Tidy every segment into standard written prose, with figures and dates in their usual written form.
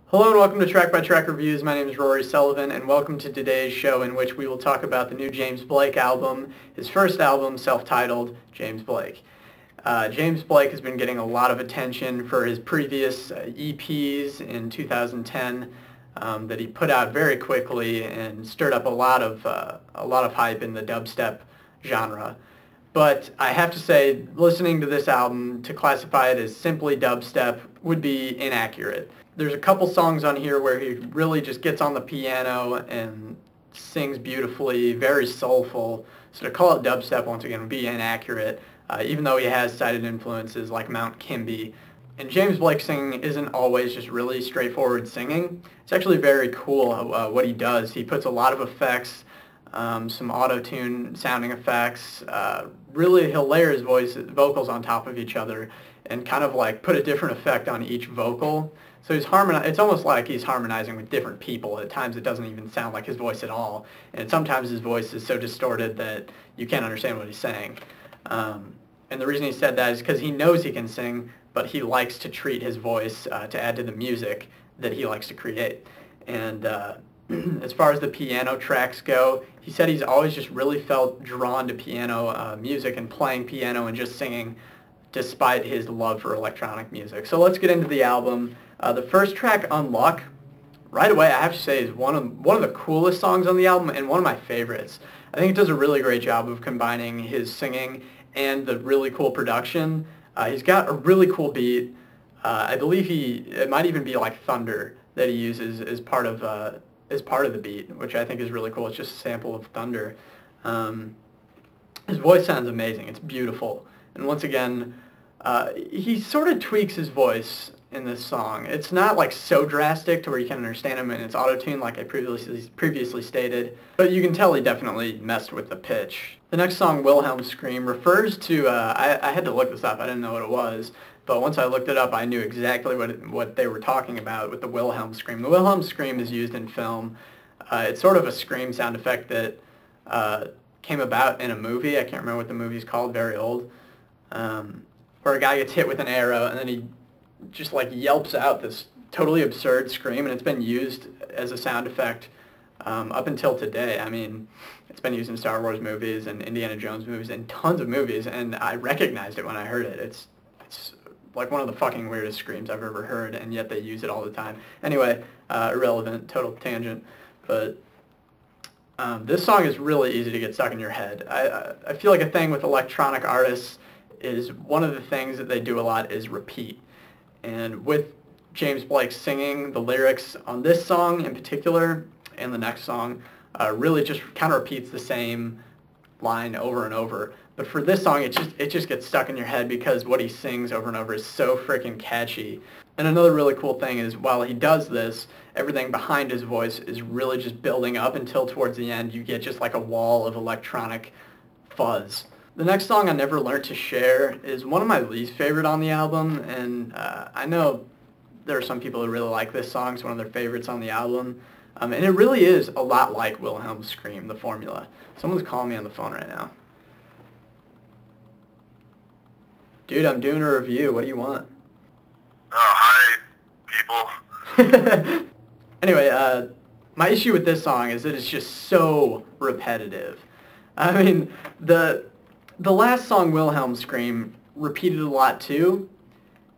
Hello and welcome to Track by Track Reviews. My name is Rory Sullivan and welcome to today's show in which we will talk about the new James Blake album, his first album, self-titled James Blake. James Blake has been getting a lot of attention for his previous EPs in 2010 that he put out very quickly and stirred up a lot of hype in the dubstep genre. But I have to say, listening to this album, to classify it as simply dubstep would be inaccurate. There's a couple songs on here where he really just gets on the piano and sings beautifully, very soulful. So to call it dubstep, once again, would be inaccurate, even though he has cited influences like Mount Kimby. And James Blake's singing isn't always just really straightforward singing. It's actually very cool what he does. He puts a lot of effects, some auto-tune sounding effects. Really, he'll layer his vocals on top of each other and kind of like put a different effect on each vocal. So it's almost like he's harmonizing with different people. At times it doesn't even sound like his voice at all. And sometimes his voice is so distorted that you can't understand what he's saying. And the reason he said that is because he knows he can sing, but he likes to treat his voice to add to the music that he likes to create. And as far as the piano tracks go, he said he's always just really felt drawn to piano music and playing piano and just singing despite his love for electronic music. So let's get into the album. The first track, Unluck, right away I have to say is one of the coolest songs on the album and one of my favorites. I think it does a really great job of combining his singing and the really cool production. He's got a really cool beat. I believe it might even be like thunder that he uses as part of the beat, which I think is really cool. It's just a sample of thunder. His voice sounds amazing. It's beautiful. And once again, he sort of tweaks his voice in this song. It's not like so drastic to where you can understand him and it's auto-tuned like I previously stated, but you can tell he definitely messed with the pitch. The next song, Wilhelm Scream, refers to, I had to look this up, I didn't know what it was, but once I looked it up I knew exactly what they were talking about with the Wilhelm Scream. The Wilhelm Scream is used in film. It's sort of a scream sound effect that came about in a movie. I can't remember what the movie's called, very old, where a guy gets hit with an arrow and then he just like yelps out this totally absurd scream, and it's been used as a sound effect up until today. I mean, it's been used in Star Wars movies and Indiana Jones movies and tons of movies, and I recognized it when I heard it. It's like one of the fucking weirdest screams I've ever heard, and yet they use it all the time. Anyway, irrelevant, total tangent, but this song is really easy to get stuck in your head. I feel like a thing with electronic artists is one of the things that they do a lot is repeat. And with James Blake singing, the lyrics on this song in particular and the next song really just kind of repeats the same line over and over. But for this song, it just gets stuck in your head because what he sings over and over is so freaking catchy. And another really cool thing is while he does this, everything behind his voice is really just building up until towards the end you get just like a wall of electronic fuzz. The next song, I Never Learned to Share, is one of my least favorite on the album, and I know there are some people who really like this song. It's one of their favorites on the album, and it really is a lot like Wilhelm Scream, the formula. Someone's calling me on the phone right now. Dude, I'm doing a review. What do you want? Oh, hi, people. Anyway, my issue with this song is that it's just so repetitive. I mean, the last song, Wilhelm Scream, repeated a lot too,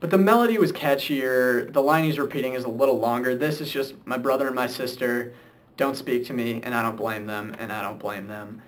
but the melody was catchier, the line he's repeating is a little longer. This is just, my brother and my sister don't speak to me, and I don't blame them, and I don't blame them.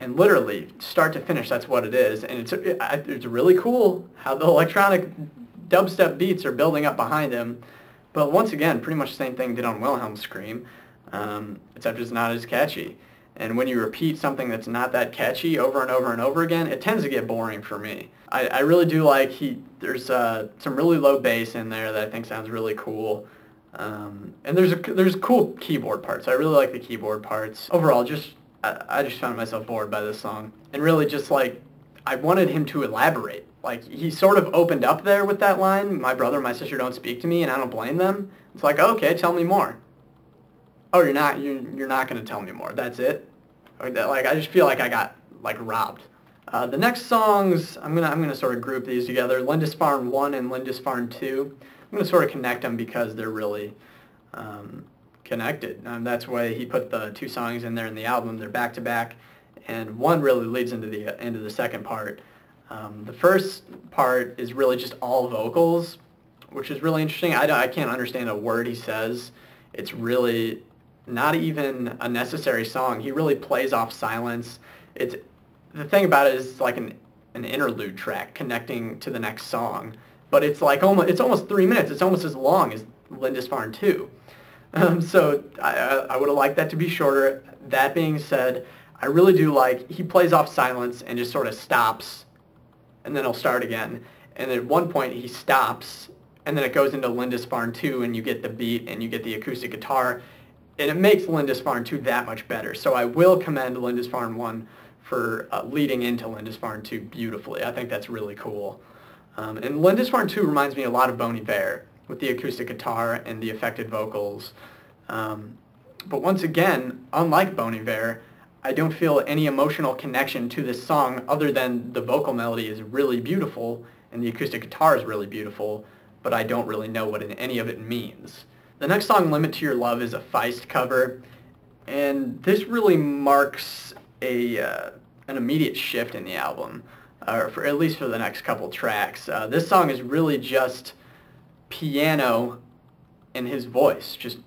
And literally, start to finish, that's what it is. And it's really cool how the electronic dubstep beats are building up behind him. But once again, pretty much the same thing did on Wilhelm Scream, except it's not as catchy. And when you repeat something that's not that catchy over and over and over again, it tends to get boring for me. I really do like there's some really low bass in there that I think sounds really cool. And there's cool keyboard parts. I really like the keyboard parts. Overall, I just found myself bored by this song. And really just like, I wanted him to elaborate. Like, he sort of opened up there with that line, my brother and my sister don't speak to me and I don't blame them. It's like, okay, tell me more. Oh, you're not going to tell me more. That's it? Like, I just feel like I got, like, robbed. The next songs, I'm gonna sort of group these together. Lindisfarne 1 and Lindisfarne 2. I'm going to sort of connect them because they're really connected. That's why he put the two songs in there in the album. They're back to back, and one really leads into the second part. The first part is really just all vocals, which is really interesting. I can't understand a word he says. It's really not even a necessary song. He really plays off silence. The thing about it is like an interlude track connecting to the next song, but it's almost 3 minutes. It's almost as long as Lindisfarne 2. So I would have liked that to be shorter. That being said, I really do like he plays off silence and just sort of stops, and then he'll start again. And at one point he stops, and then it goes into Lindisfarne 2, and you get the beat and you get the acoustic guitar, and it makes Lindisfarne 2 that much better. So I will commend Lindisfarne 1 for leading into Lindisfarne 2 beautifully. I think that's really cool. And Lindisfarne 2 reminds me a lot of Bon Iver with the acoustic guitar and the affected vocals. But once again, unlike Bon Iver, I don't feel any emotional connection to this song other than the vocal melody is really beautiful and the acoustic guitar is really beautiful, but I don't really know what any of it means. The next song, Limit to Your Love, is a Feist cover, and this really marks an immediate shift in the album, or at least for the next couple tracks. This song is really just piano and his voice, just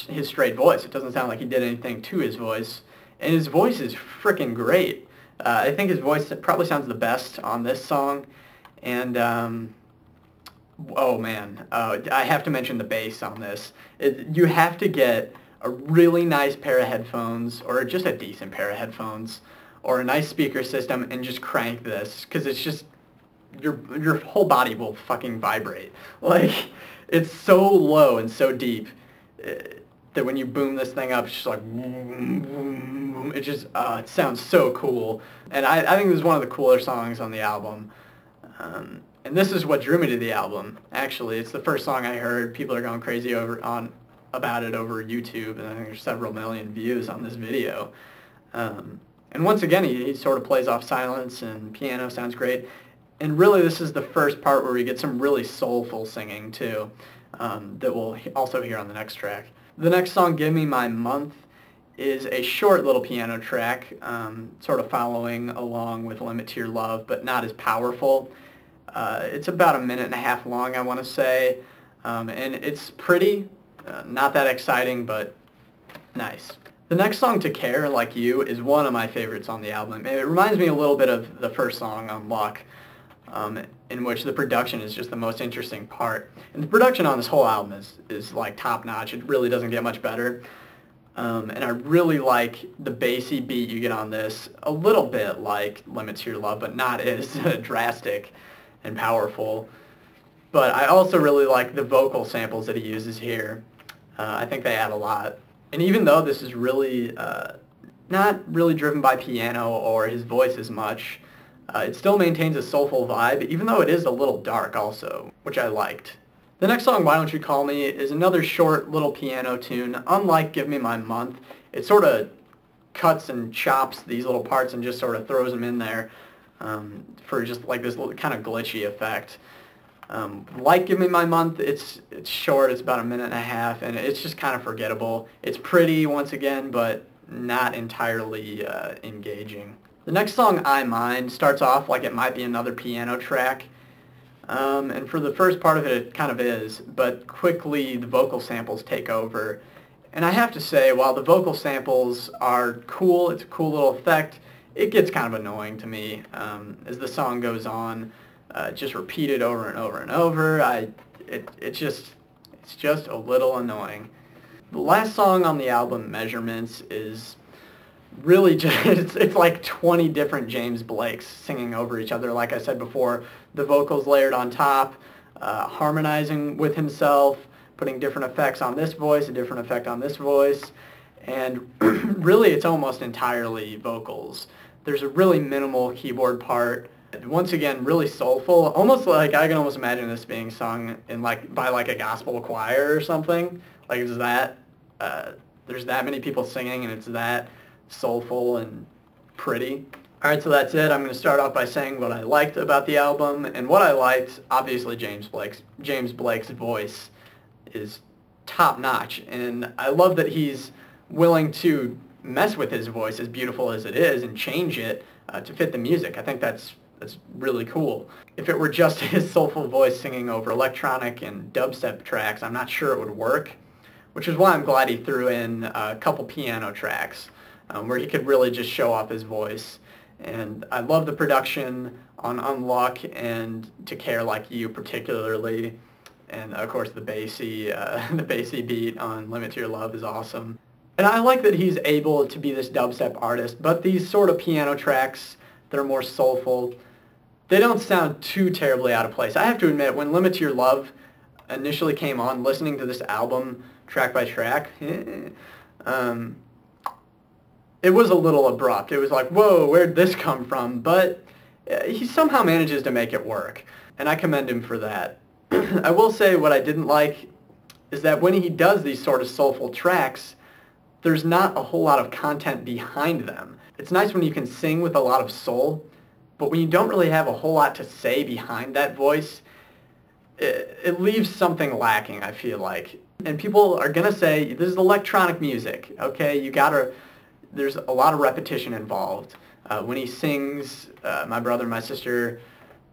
his straight voice. It doesn't sound like he did anything to his voice, and his voice is freaking great. I think his voice probably sounds the best on this song, and oh man, I have to mention the bass on this. You have to get a really nice pair of headphones, or just a decent pair of headphones, or a nice speaker system, and just crank this, because it's just, your whole body will fucking vibrate. Like, it's so low and so deep that when you boom this thing up, it's just like, it just, it sounds so cool. And I think this is one of the cooler songs on the album. And this is what drew me to the album, actually. It's the first song I heard. People are going crazy about it over YouTube, and I think there's several million views on this video. And once again, he sort of plays off silence, and piano sounds great. And really, this is the first part where we get some really soulful singing, too, that we'll also hear on the next track. The next song, Give Me My Month, is a short little piano track, sort of following along with Limit to Your Love, but not as powerful. It's about 1.5 minutes long, I want to say, and it's pretty, not that exciting, but nice. The next song, To Care Like You, is one of my favorites on the album. It reminds me a little bit of the first song on Luck, in which the production is just the most interesting part. And the production on this whole album is like top-notch. It really doesn't get much better. And I really like the bassy beat you get on this, a little bit like Limit to Your Love, but not as drastic and powerful. But I also really like the vocal samples that he uses here. I think they add a lot. And even though this is really not really driven by piano or his voice as much, it still maintains a soulful vibe, even though it is a little dark also, which I liked. The next song, Why Don't You Call Me, is another short little piano tune. Unlike Give Me My Month, it sort of cuts and chops these little parts and just sort of throws them in there for just like this little kind of glitchy effect. Like Give Me My Month, it's short, it's about 1.5 minutes, and it's just kind of forgettable. It's pretty, once again, but not entirely engaging. The next song, I Mind, starts off like it might be another piano track, and for the first part of it, it kind of is, but quickly the vocal samples take over. And I have to say, while the vocal samples are cool, it's a cool little effect, it gets kind of annoying to me as the song goes on. Just repeated over and over and over. It's just a little annoying. The last song on the album, Measurements, is really just, it's like 20 different James Blakes singing over each other. Like I said before, the vocals layered on top, harmonizing with himself, putting different effects on this voice, a different effect on this voice, and really it's almost entirely vocals. There's a really minimal keyboard part. Once again, really soulful, almost like I can almost imagine this being sung in by a gospel choir or something. Like it's that, there's that many people singing and it's that soulful and pretty. Alright, so that's it. I'm going to start off by saying what I liked about the album, and what I liked, obviously James Blake's voice is top-notch, and I love that he's willing to mess with his voice, as beautiful as it is, and change it to fit the music. I think that's really cool. If it were just his soulful voice singing over electronic and dubstep tracks, I'm not sure it would work, which is why I'm glad he threw in a couple piano tracks where he could really just show off his voice. And I love the production on Unluck and To Care Like You particularly, and of course the bassy beat on Limit to Your Love is awesome. And I like that he's able to be this dubstep artist, but these sort of piano tracks that are more soulful, they don't sound too terribly out of place. I have to admit, when Limit to Your Love initially came on, listening to this album track by track, it was a little abrupt. It was like, whoa, where'd this come from? But he somehow manages to make it work, and I commend him for that. I will say what I didn't like is that when he does these sort of soulful tracks, there's not a whole lot of content behind them. It's nice when you can sing with a lot of soul, but when you don't really have a whole lot to say behind that voice, it leaves something lacking, I feel like. And people are going to say, this is electronic music, okay? There's a lot of repetition involved. When he sings, my brother and my sister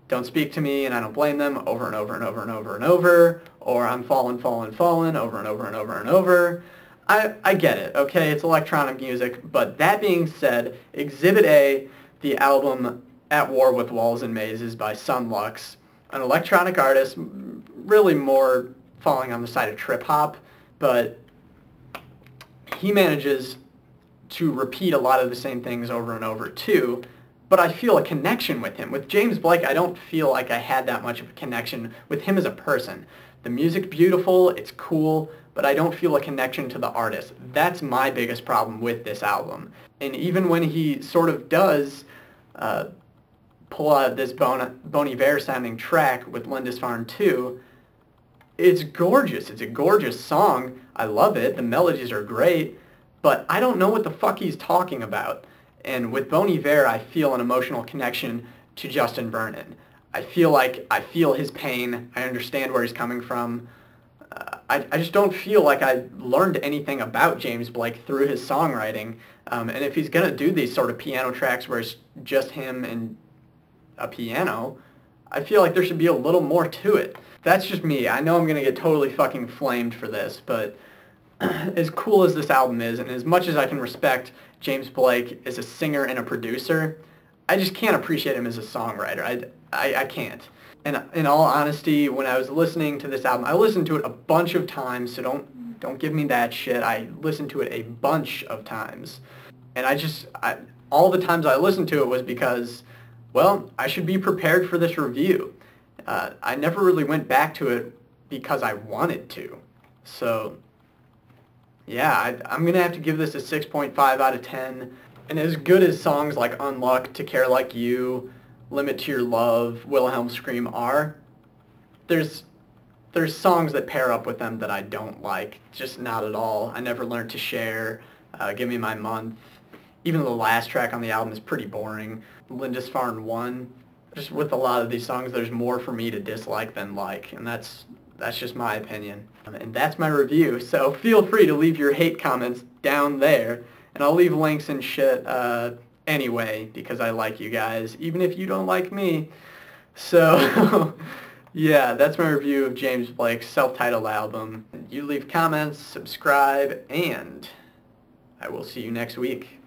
don't speak to me and I don't blame them, over and over and over and over and over, or I'm falling, falling, falling, over and over and over and over. I get it, okay? It's electronic music, but that being said, Exhibit A, the album At War with Walls and Mazes by Sunlux, an electronic artist, really more falling on the side of trip-hop, but he manages to repeat a lot of the same things over and over too, but I feel a connection with him. With James Blake, I don't feel like I had that much of a connection with him as a person. The music's beautiful, it's cool, but I don't feel a connection to the artist. That's my biggest problem with this album. And even when he sort of does pull out this Bon Iver sounding track with Lindisfarne 2, it's gorgeous. It's a gorgeous song. I love it. The melodies are great, but I don't know what the fuck he's talking about. And with Bon Iver, I feel an emotional connection to Justin Vernon. I feel his pain. I understand where he's coming from. I just don't feel like I learned anything about James Blake through his songwriting. And if he's going to do these sort of piano tracks where it's just him and a piano, I feel like there should be a little more to it. That's just me. I know I'm going to get totally fucking flamed for this, but as cool as this album is, and as much as I can respect James Blake as a singer and a producer, I just can't appreciate him as a songwriter. I can't. And in all honesty, when I was listening to this album, I listened to it a bunch of times, so don't give me that shit. I listened to it a bunch of times. And all the times I listened to it was because, well, I should be prepared for this review. I never really went back to it because I wanted to. So, yeah, I'm going to have to give this a 6.5 out of 10. And as good as songs like Unluck, To Care Like You, Limit to Your Love, Wilhelm Scream are, there's songs that pair up with them that I don't like, just not at all. I Never Learned to Share, Give Me My Month. Even the last track on the album is pretty boring. Lindisfarne 1, just with a lot of these songs, there's more for me to dislike than like, and that's just my opinion. And that's my review, so feel free to leave your hate comments down there, and I'll leave links and shit anyway, because I like you guys, even if you don't like me. So, yeah, that's my review of James Blake's self-titled album. You leave comments, subscribe, and I will see you next week.